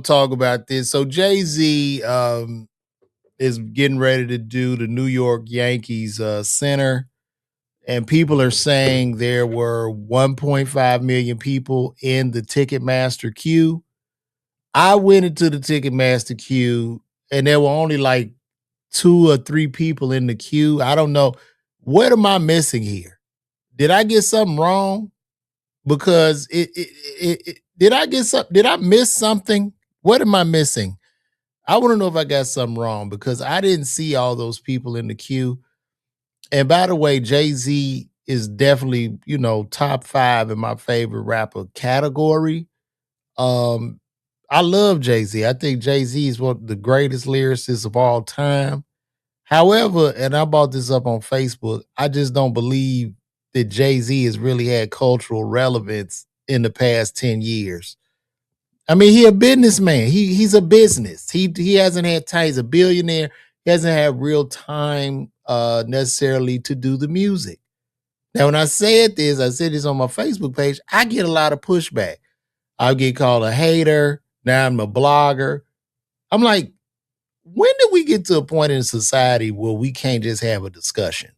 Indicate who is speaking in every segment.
Speaker 1: to talk about this. So Jay-Z is getting ready to do the New York Yankees center, and people are saying there were 1.5 million people in the Ticketmaster queue. I went into the Ticketmaster queue, and there were only like 2 or 3 people in the queue. I don't know. What am I missing here? Did I get something wrong? Because did I get some? Did I miss something? What am I missing? I want to know if I got something wrong because I didn't see all those people in the queue. And by the way, Jay-Z is definitely, top 5 in my favorite rapper category. Um, I love Jay-Z. I think Jay-Z is one of the greatest lyricists of all time. However, and I brought this up on Facebook, I just don't believe that Jay-Z has really had cultural relevance in the past 10 years. I mean, he a businessman. He's a business. He hasn't had time. He's a billionaire. He hasn't had real time necessarily to do the music. Now, when I said this on my Facebook page, I get a lot of pushback. I get called a hater. Now I'm a blogger. I'm like, when did we get to a point in society where we can't just have a discussion?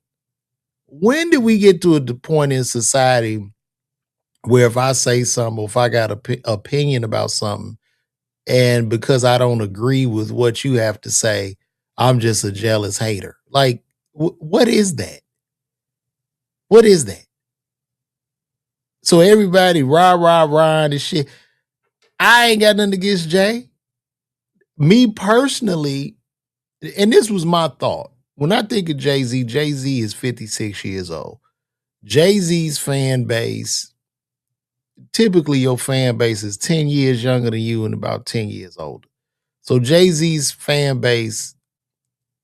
Speaker 1: When did we get to a point in society where if I say something or if I got an opinion about something, and because I don't agree with what you have to say, I'm just a jealous hater? Like, what is that? What is that? So everybody rah and shit. I ain't got nothing against Jay. Me personally, and this was my thought. When I think of Jay-Z, Jay-Z is 56 years old. Jay-Z's fan base, typically your fan base is 10 years younger than you and about 10 years older. So Jay-Z's fan base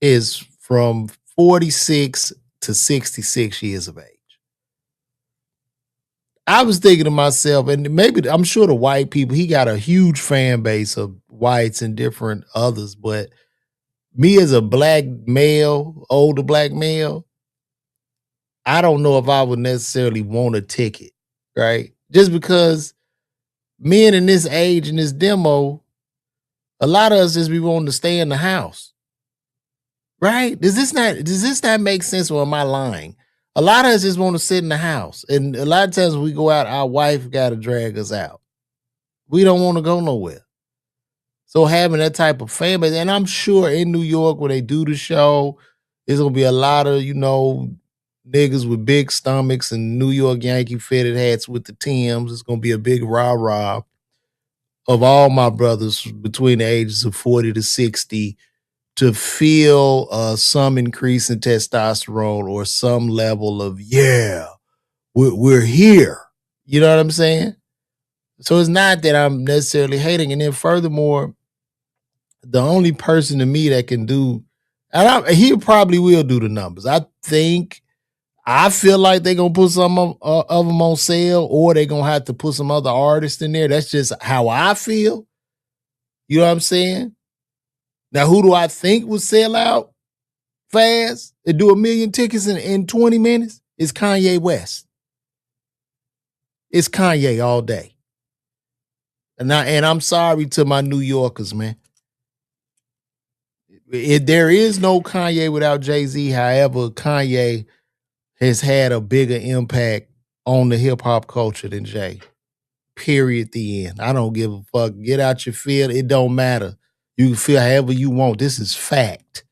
Speaker 1: is from 46 to 66 years of age. I was thinking to myself, and maybe I'm sure the white people, he got a huge fan base of whites and different others, but me as a black male, older black male, I don't know if I would necessarily want a ticket, right? Just because men in this age in this demo, a lot of us just be wanting to stay in the house. Right? Does this not make sense, or am I lying? A lot of us just want to sit in the house. And a lot of times when we go out, our wife gotta drag us out. We don't want to go nowhere. So having that type of fan base, and I'm sure in New York when they do the show, there's gonna be a lot of, niggas with big stomachs and New York Yankee fitted hats with the Timbs. It's gonna be a big rah-rah of all my brothers between the ages of 40 to 60 to feel some increase in testosterone or some level of, yeah, we're here. You know what I'm saying? So it's not that I'm necessarily hating. And then furthermore, the only person to me that can do, and he probably will do the numbers. I feel like they're going to put some of them on sale, or they're going to have to put some other artists in there. That's just how I feel. You know what I'm saying? Now, who do I think will sell out fast and do 1 million tickets in 20 minutes? It's Kanye West. It's Kanye all day. And I'm sorry to my New Yorkers, man. There is no Kanye without Jay-Z. However, Kanye has had a bigger impact on the hip-hop culture than Jay. Period. The end. I don't give a fuck. Get out your field. It don't matter. You can feel however you want. This is fact.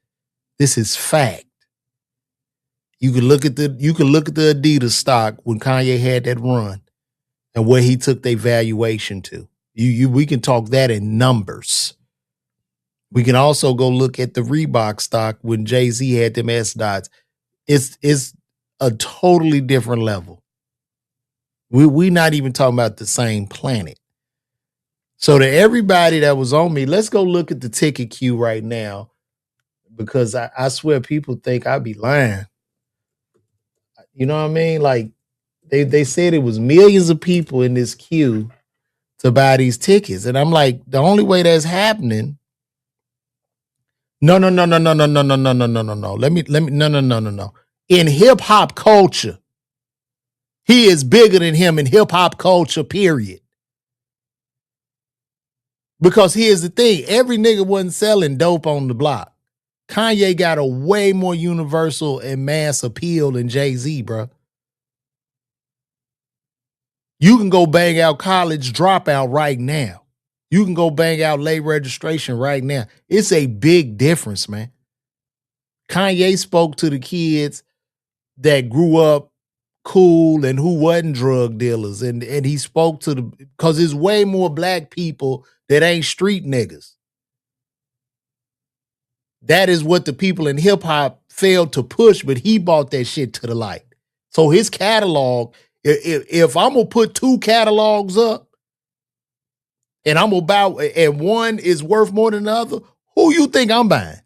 Speaker 1: This is fact. You can look at the Adidas stock when Kanye had that run and where he took their valuation to. We can talk that in numbers. We can also go look at the Reebok stock when Jay-Z had them S dots. It's a totally different level. We're not even talking about the same planet. So to everybody that was on me, let's go look at the ticket queue right now, because I swear people think I be lying. You know what I mean? Like they said it was millions of people in this queue to buy these tickets. And I'm like, the only way that's happening. No. Let me no. In hip hop culture, he is bigger than him in hip hop culture, period. Because here's the thing, every nigga wasn't selling dope on the block. Kanye got a way more universal and mass appeal than Jay-Z, bro. You can go bang out College Dropout right now. You can go bang out Late Registration right now. It's a big difference, man. Kanye spoke to the kids that grew up cool and who wasn't drug dealers. And he spoke to because there's way more black people that ain't street niggas. That is what the people in hip hop failed to push, but he brought that shit to the light. So his catalog, if I'm gonna put two catalogs up and I'm about and one is worth more than the other, who you think I'm buying?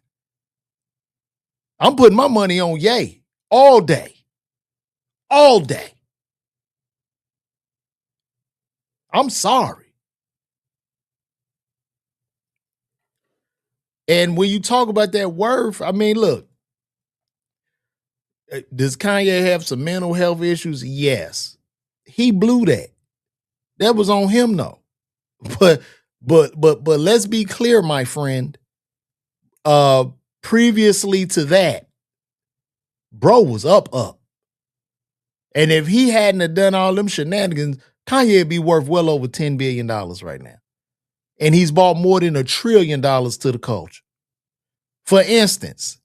Speaker 1: I'm putting my money on Ye all day. All day. I'm sorry. And when you talk about that worth, I mean, look, does Kanye have some mental health issues? Yes. He blew that. That was on him, though. But let's be clear, my friend. Previously to that, bro was up. And if he hadn't have done all them shenanigans, Kanye would be worth well over $10 billion right now. And he's bought more than $1 trillion to the culture. For instance,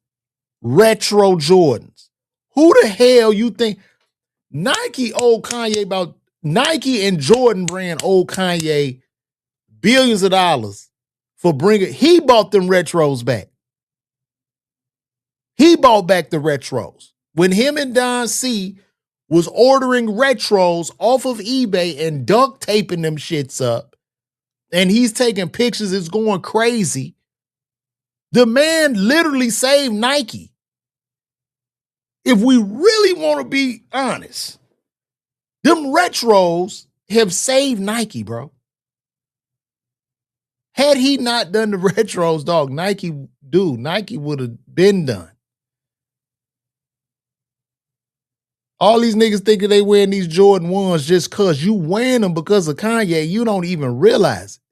Speaker 1: retro Jordans. Who the hell you think Nike owed Kanye about Nike and Jordan brand owed Kanye billions of dollars for bringing, he bought them retros back. He bought back the retros. When him and Don C was ordering retros off of eBay and duct taping them shits up, and he's taking pictures, it's going crazy. The man literally saved Nike. If we really want to be honest, them retros have saved Nike, bro. Had he not done the retros, dog, Nike would have been done. All these niggas thinking they wearing these Jordan 1s just because you wearing them because of Kanye. You don't even realize it.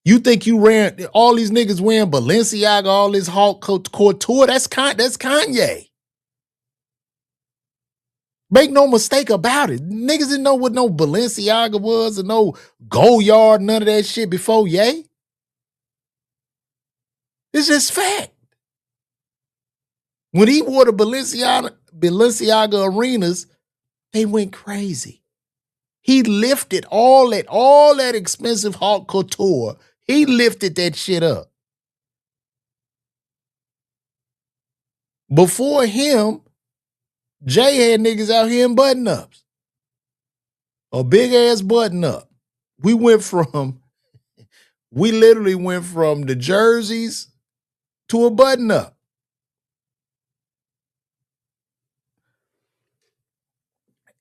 Speaker 1: You think you ran, all these niggas wearing Balenciaga, all this Hawk Couture, that's Kanye. Make no mistake about it. Niggas didn't know what no Balenciaga was and no Goyard, none of that shit before Ye. It's just fact. When he wore the Balenciaga arenas, they went crazy. He lifted all that expensive Hawk Couture. He lifted that shit up. Before him, Jay had niggas out here in button-ups. A big-ass button-up. We literally went from the jerseys to a button-up.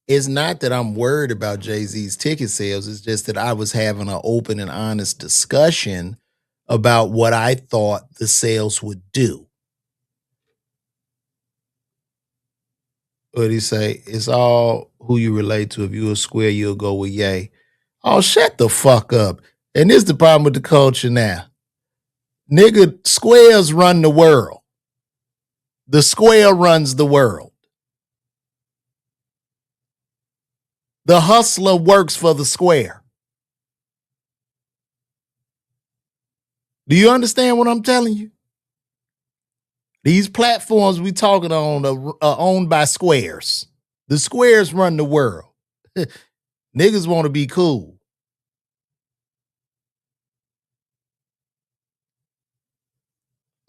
Speaker 1: It's not that I'm worried about Jay-Z's ticket sales. It's just that I was having an open and honest discussion about what I thought the sales would do. What he say? It's all who you relate to. If you a square, you'll go with Ye. Oh, shut the fuck up. And this is the problem with the culture now. Nigga, squares run the world. The square runs the world. The hustler works for the square. Do you understand what I'm telling you? These platforms we talking on are owned by squares. The squares run the world. Niggas want to be cool.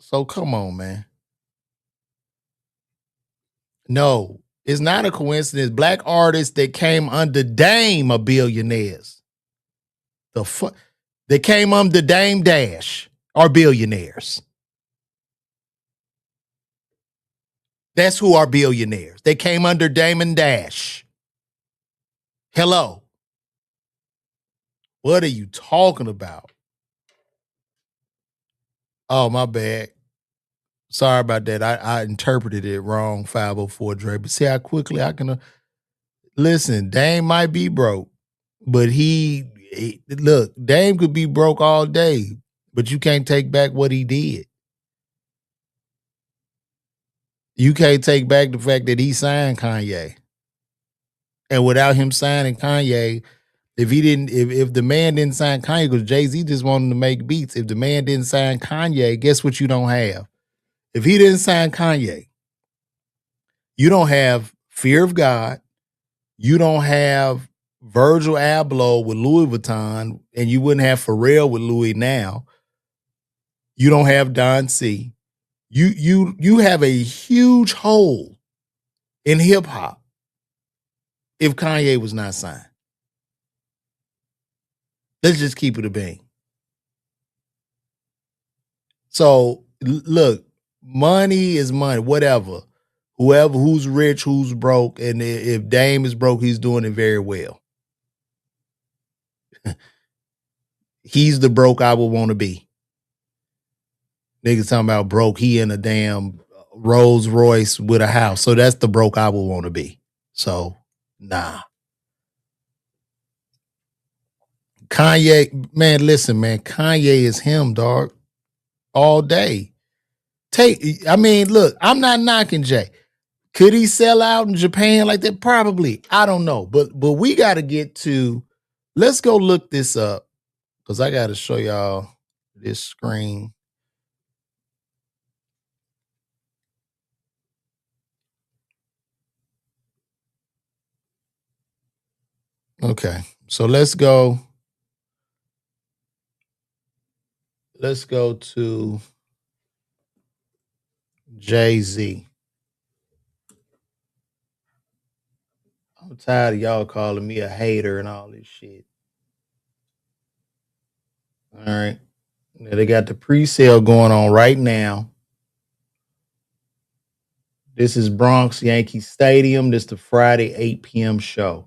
Speaker 1: So come on, man. No, it's not a coincidence. Black artists that came under Dame are billionaires. The fuck? They came under Dame Dash are billionaires. That's who are billionaires. They came under Damon Dash. Hello. What are you talking about? Oh, my bad. Sorry about that. I interpreted it wrong, 504 Dre. But see how quickly I can listen, Dame might be broke, but he Look, Dame could be broke all day, but you can't take back what he did. You can't take back the fact that he signed Kanye. And without him signing Kanye, if the man didn't sign Kanye, because Jay-Z just wanted to make beats. If the man didn't sign Kanye, guess what you don't have? If he didn't sign Kanye, you don't have Fear of God, you don't have Virgil Abloh with Louis Vuitton, and you wouldn't have Pharrell with Louis now. You don't have Don C. You have a huge hole in hip hop if Kanye was not signed. Let's just keep it a bean. So look, money is money, whatever. Who's rich, who's broke, and if Dame is broke, he's doing it very well. He's the broke I would want to be. Niggas talking about broke, he in a damn Rolls Royce with a house. So that's the broke I would want to be. So, nah. Kanye, man, listen, man, Kanye is him, dog. All day. Look, I'm not knocking Jay. Could he sell out in Japan like that? Probably. I don't know. But we got to get to, let's go look this up because I got to show y'all this screen. Okay. So let's go. Let's go to Jay-Z. I'm tired of y'all calling me a hater and all this shit. All right. Now they got the pre-sale going on right now. This is Bronx Yankee Stadium. This is the Friday 8 p.m. show.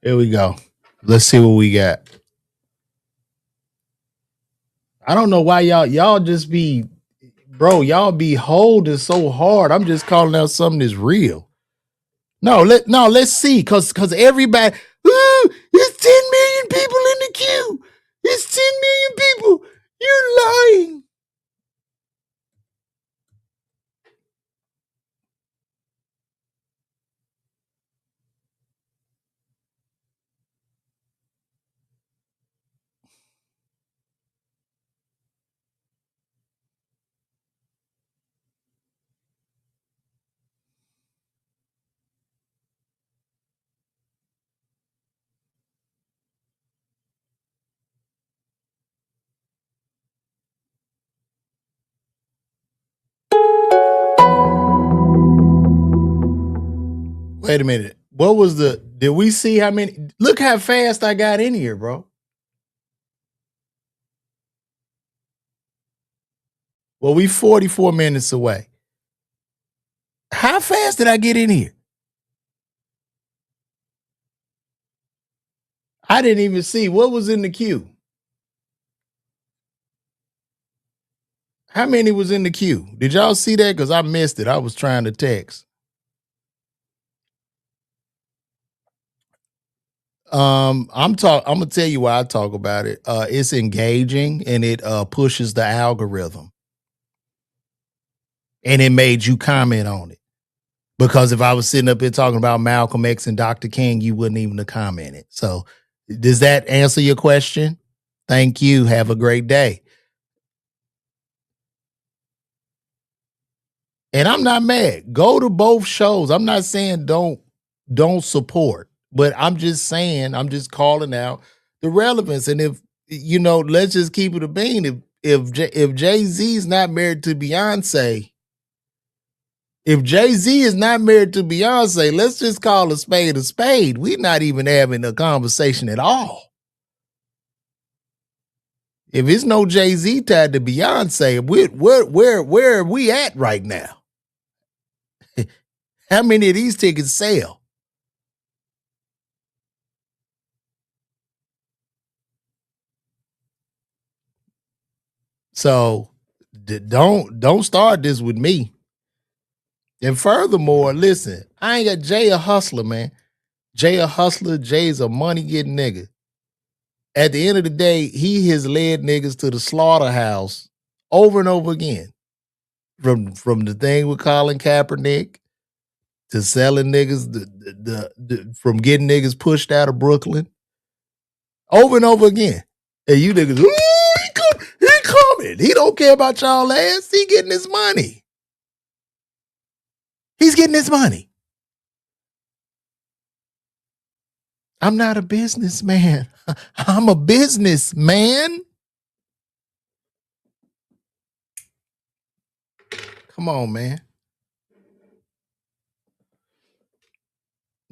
Speaker 1: Here we go. Let's see what we got. I don't know why y'all just be, bro, y'all be holding so hard. I'm just calling out something that's real. Let's see, cause everybody, it's 10 million people in the queue. It's 10 million people. You're lying. Wait a minute. What was did we see how many? Look how fast I got in here, bro. Well, we 44 minutes away. How fast did I get in here? I didn't even see what was in the queue. How many was in the queue? Did y'all see that? Because I missed it. I was trying to text. I'm gonna tell you why I talk about it. It's engaging and it pushes the algorithm. And it made you comment on it. Because if I was sitting up here talking about Malcolm X and Dr. King, you wouldn't even have commented. So does that answer your question? Thank you. Have a great day. And I'm not mad. Go to both shows. I'm not saying don't support, but I'm just saying, I'm just calling out the relevance. And if let's just keep it a bean. If Jay-Z's not married to Beyonce, if Jay-Z is not married to Beyonce, let's just call a spade a spade. We're not even having a conversation at all. If it's no Jay-Z tied to Beyonce, where are we at right now? How many of these tickets sell? So don't start this with me. And furthermore, listen, I ain't got Jay a hustler, man. Jay a hustler. Jay's a money getting nigga. At the end of the day, he has led niggas to the slaughterhouse over and over again. From the thing with Colin Kaepernick to selling niggas, from getting niggas pushed out of Brooklyn over and over again. And you niggas, he coming. He don't care about y'all ass. He getting his money. He's getting his money. I'm not a businessman. I'm a businessman. Come on, man.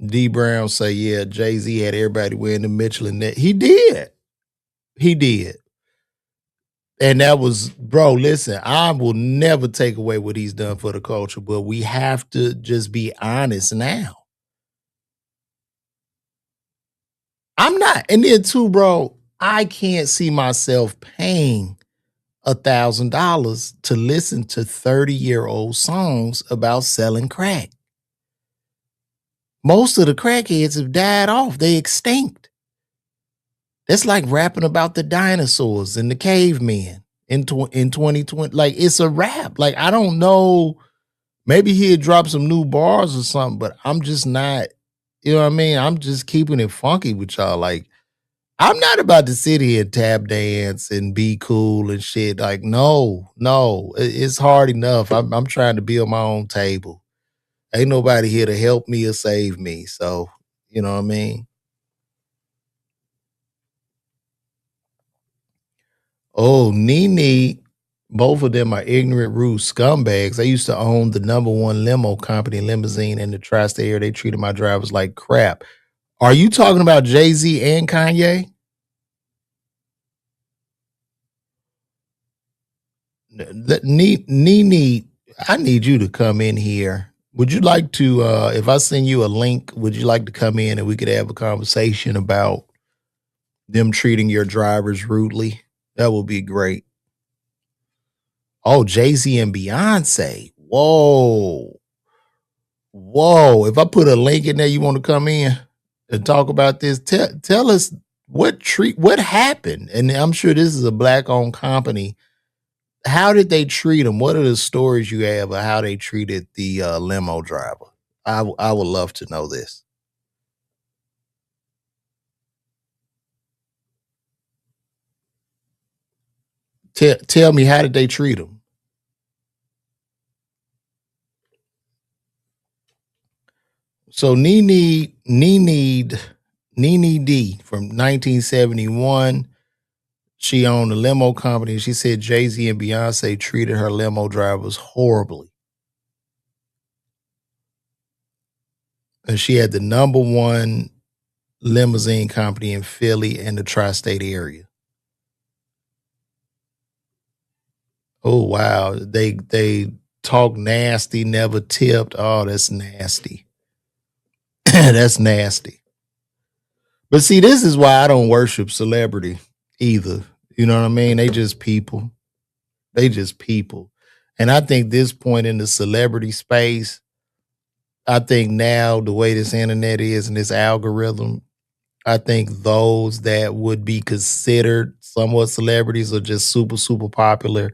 Speaker 1: D Brown say, yeah, Jay-Z had everybody wearing the Michelin net. He did. He did. And that was, bro, listen, I will never take away what he's done for the culture, but we have to just be honest now. I'm not. And then too, bro, I can't see myself paying $1,000 to listen to 30-year-old songs about selling crack. Most of the crackheads have died off. They extinct. That's like rapping about the dinosaurs and the cavemen in 2020. Like, it's a rap. Like, I don't know. Maybe he'd drop some new bars or something, but I'm just not, you know what I mean? I'm just keeping it funky with y'all. Like, I'm not about to sit here and tap dance and be cool and shit. Like, no, it's hard enough. I'm trying to build my own table. Ain't nobody here to help me or save me. So, you know what I mean? Oh, Nene, both of them are ignorant, rude scumbags. I used to own the number one limo company, limousine in the tri-state area. They treated my drivers like crap. Are you talking about Jay-Z and Kanye? Nene, I need you to come in here. Would you like to, if I send you a link, would you like to come in and we could have a conversation about them treating your drivers rudely? That would be great. Oh, Jay-Z and Beyonce. Whoa. Whoa. If I put a link in there, you want to come in and talk about this? Tell us what happened. And I'm sure this is a black-owned company. How did they treat them? What are the stories you have of how they treated the limo driver? I would love to know this. Tell me, how did they treat him? So Nene D from 1971. She owned a limo company. She said Jay-Z and Beyonce treated her limo drivers horribly. And she had the number one limousine company in Philly and the tri-state area. Oh wow. They talk nasty, never tipped. Oh, that's nasty. That's nasty. But see, this is why I don't worship celebrity either. You know what I mean? They just people. They just people. And I think this point in the celebrity space, I think now the way this internet is and this algorithm, I think those that would be considered somewhat celebrities or just super, super popular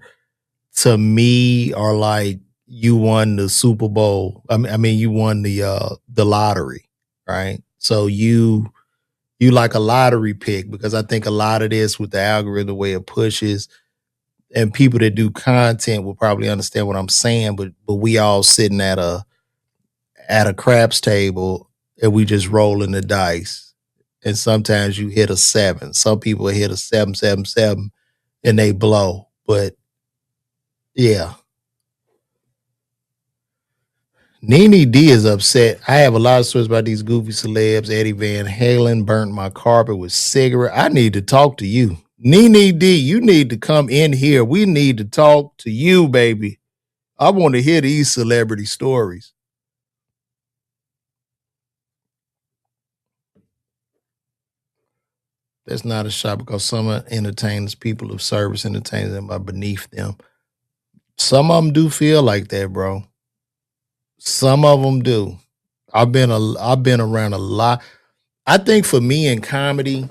Speaker 1: to me are like, you won the Super Bowl. I mean you won the lottery, right? So you like a lottery pick, because I think a lot of this with the algorithm, the way it pushes, and people that do content will probably understand what I'm saying, but we all sitting at a craps table and we just rolling the dice. And sometimes you hit a seven. Some people hit a 777 and they blow. But yeah. Nene D is upset. I have a lot of stories about these goofy celebs. Eddie Van Halen burnt my carpet with cigarette. I need to talk to you. Nene D, you need to come in here. We need to talk to you, baby. I want to hear these celebrity stories. That's not a shot because some entertainers, people of service entertainers, them are beneath them. Some of them do feel like that, bro. Some of them do. I've been around a lot. I think for me in comedy,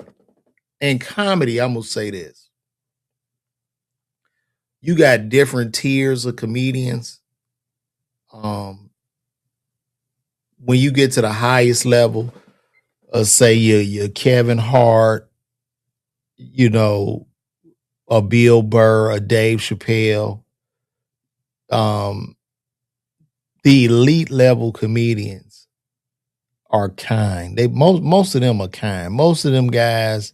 Speaker 1: I'm gonna say this. You got different tiers of comedians. Um, when you get to the highest level, say you're Kevin Hart, you know, a Bill Burr, a Dave Chappelle, um, the elite level comedians are kind. They most of them are kind. Most of them guys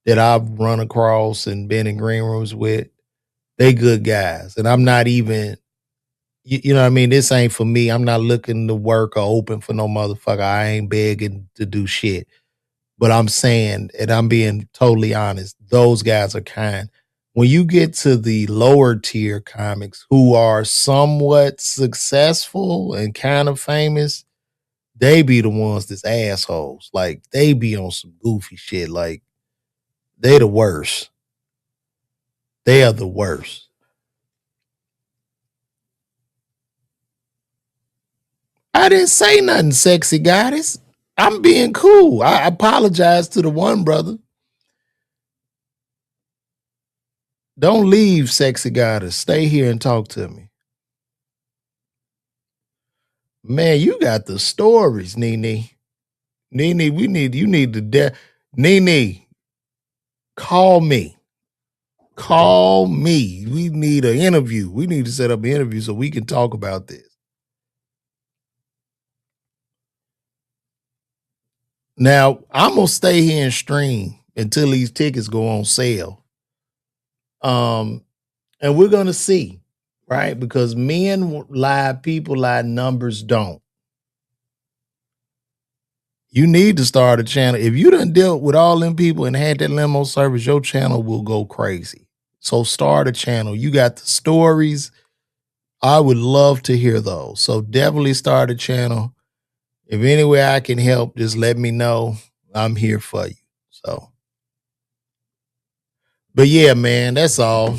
Speaker 1: that I've run across and been in green rooms with, they good guys. And I'm not even, you know what I mean? This ain't for me. I'm not looking to work or open for no motherfucker. I ain't begging to do shit. But I'm saying, and I'm being totally honest, those guys are kind. When you get to the lower tier comics who are somewhat successful and kind of famous, they be the ones that's assholes. Like they be on some goofy shit. Like they the worst. They are the worst. I didn't say nothing, sexy goddess. I'm being cool. I apologize to the one brother. Don't leave, sexy goddess. Stay here and talk to me. Man, you got the stories, Nene. Nene, you need to Nene, call me. Call me. We need an interview. We need to set up an interview so we can talk about this. Now, I'm gonna stay here and stream until these tickets go on sale. And we're gonna see, right? Because men lie, people lie, numbers don't. You need to start a channel. If you done dealt with all them people and had that limo service, your channel will go crazy. So start a channel. You got the stories. I would love to hear those. So definitely start a channel. If any way I can help, just let me know. I'm here for you. So, but yeah, man, that's all.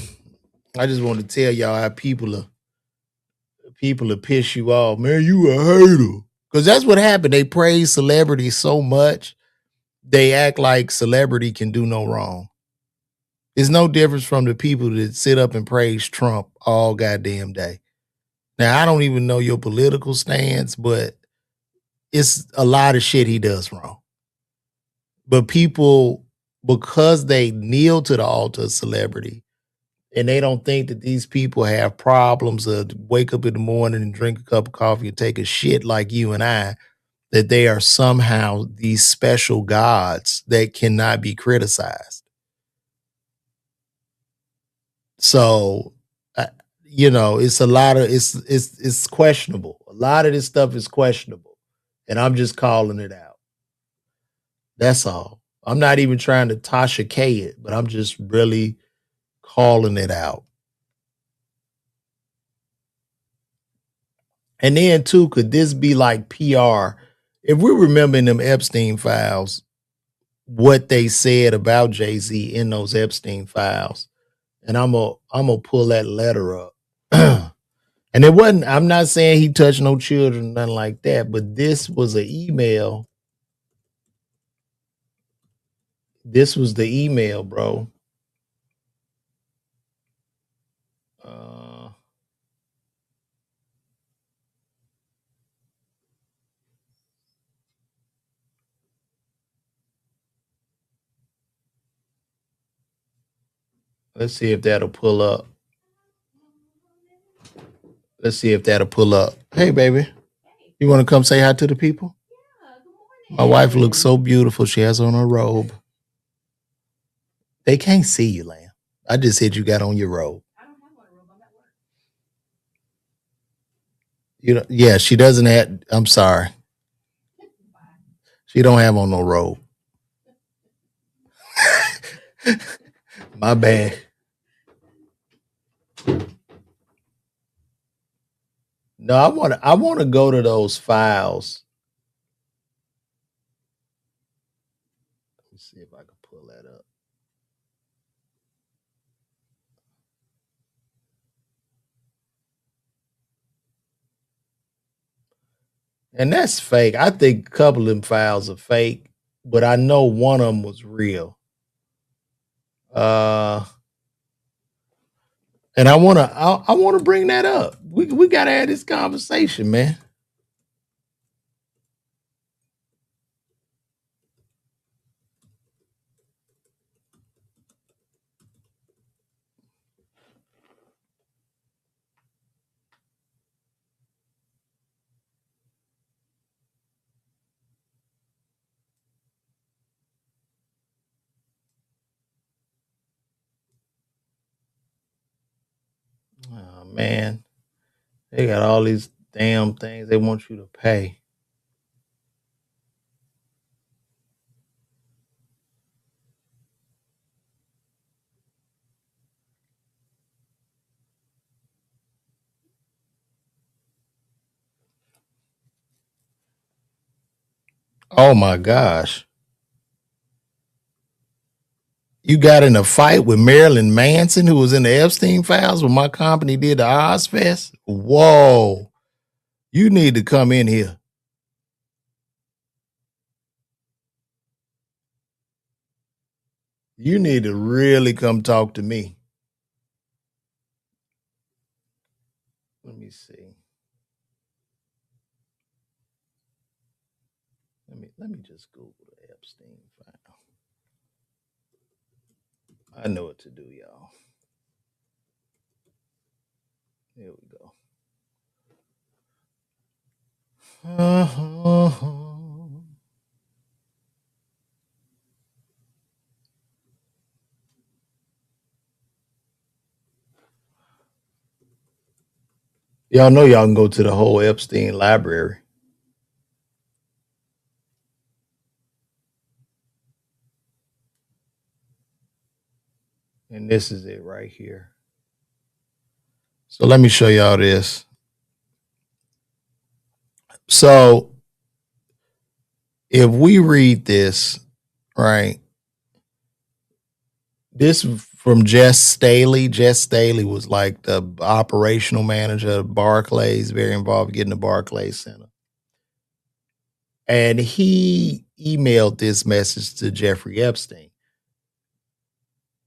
Speaker 1: I just want to tell y'all how people will piss you off. Man, you a hater. Because that's what happened. They praise celebrity so much, they act like celebrity can do no wrong. It's no difference from the people that sit up and praise Trump all goddamn day. Now, I don't even know your political stance, but it's a lot of shit he does wrong. But people, because they kneel to the altar of celebrity and they don't think that these people have problems or wake up in the morning and drink a cup of coffee and take a shit like you and I, that they are somehow these special gods that cannot be criticized. So, uh, it's a lot of it's questionable. A lot of this stuff is questionable, and I'm just calling it out. That's all. I'm not even trying to Tasha K it, but I'm just really calling it out. And then too, could this be like PR? If we remember in them Epstein files, what they said about Jay-Z in those Epstein files, and I'm gonna pull that letter up. And it wasn't, I'm not saying he touched no children, nothing like that, but this was an email. This was the email, bro. Uh, let's see if that'll pull up. Let's see if that'll pull up. Hey, baby, you want to come say hi to the people? My wife looks so beautiful. She has on her robe. They can't see you, Lamb. I just said you got on your robe. You know, yeah, she doesn't have. I'm sorry, she don't have on no robe. My bad. No, I wanna go to those files. Let me see if I can pull that up. And that's fake. I think a couple of them files are fake, but I know one of them was real. And I wanna bring that up. We gotta have this conversation, man. Oh man, they got all these damn things they want you to pay. Oh my gosh. You got in a fight with Marilyn Manson, who was in the Epstein files when my company did the Ozfest? Whoa. You need to come in here. You need to really come talk to me. Let me see. Let me just Google the Epstein file. I know what to do, y'all. Here we go. Y'all know y'all can go to the whole Epstein library. And this is it right here. So let me show y'all this. So if we read this, right, this from Jess Staley. Jess Staley was like the operational manager of Barclays, very involved getting the Barclays Center. And he emailed this message to Jeffrey Epstein.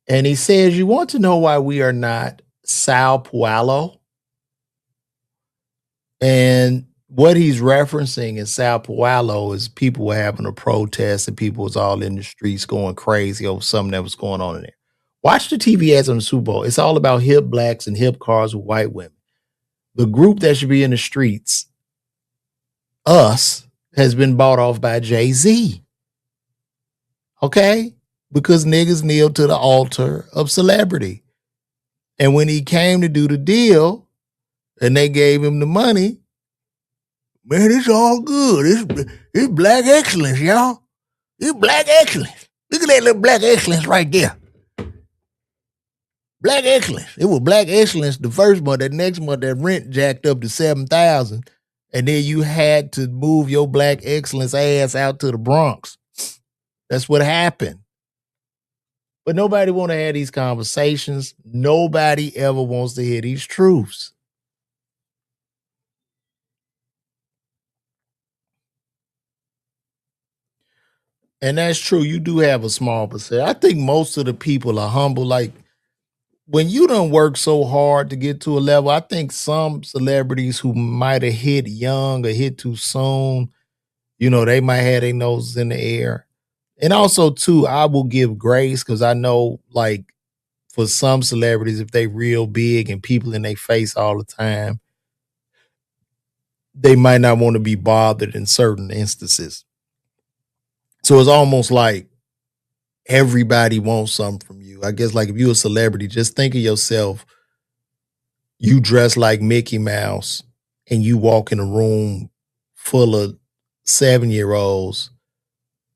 Speaker 1: And he says, "You want to know why we are not Sao Paulo?" And what he's referencing in Sao Paulo is people were having a protest and people was all in the streets going crazy over something that was going on in there. Watch the TV ads on the Super Bowl. It's all about hip blacks and hip cars with white women. The group that should be in the streets, us, has been bought off by Jay-Z. Okay? Because niggas kneel to the altar of celebrity. And when he came to do the deal and they gave him the money, man, it's all good. It's black excellence, y'all. It's black excellence. Look at that little black excellence right there. Black excellence. It was black excellence the first month. That next month, that rent jacked up to $7,000, and then you had to move your black excellence ass out to the Bronx. That's what happened. But nobody want to have these conversations. Nobody ever wants to hear these truths. And that's true. You do have a small percent. I think most of the people are humble. Like when you don't work so hard to get to a level, I think some celebrities who might have hit young or hit too soon, they might have their noses in the air. And also, too, I will give grace because I know, like, for some celebrities, if they real big and people in their face all the time, they might not want to be bothered in certain instances. So it's almost like everybody wants something from you. I guess, like, if you're a celebrity, just think of yourself. You dress like Mickey Mouse and you walk in a room full of 7-year-olds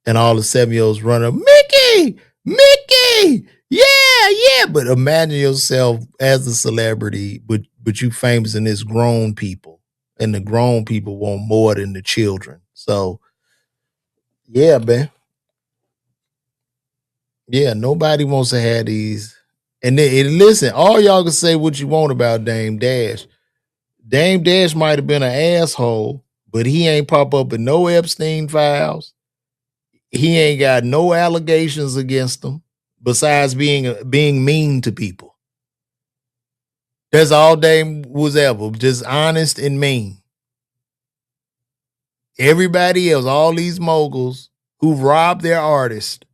Speaker 1: and all the 7-year-olds run up, Mickey, Mickey, Yeah, yeah. But imagine yourself as a celebrity, but you famous and it's grown people. And the grown people want more than the children. So yeah, man. Yeah, nobody wants to have these. And listen, all y'all can say what you want about Dame Dash. Dame Dash might have been an asshole, but he ain't pop up in no Epstein files. He ain't got no allegations against him besides being mean to people. That's all Dame was ever, just honest and mean. Everybody else, all these moguls who robbed their artist,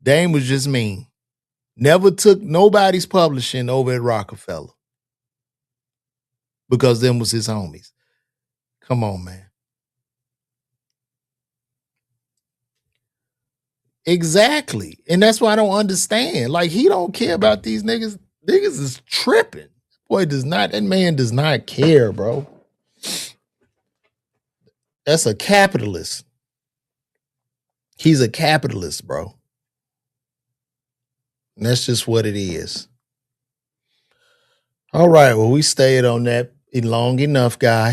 Speaker 1: Dame was just mean. Never took nobody's publishing over at Rockefeller because them was his homies. Come on, man. Exactly. And that's why I don't understand. Like, he don't care about these niggas. Niggas is tripping. Boy, that man does not care, bro. That's a capitalist. He's a capitalist, bro. And that's just what it is. All right. Well, we stayed on that long enough, guys.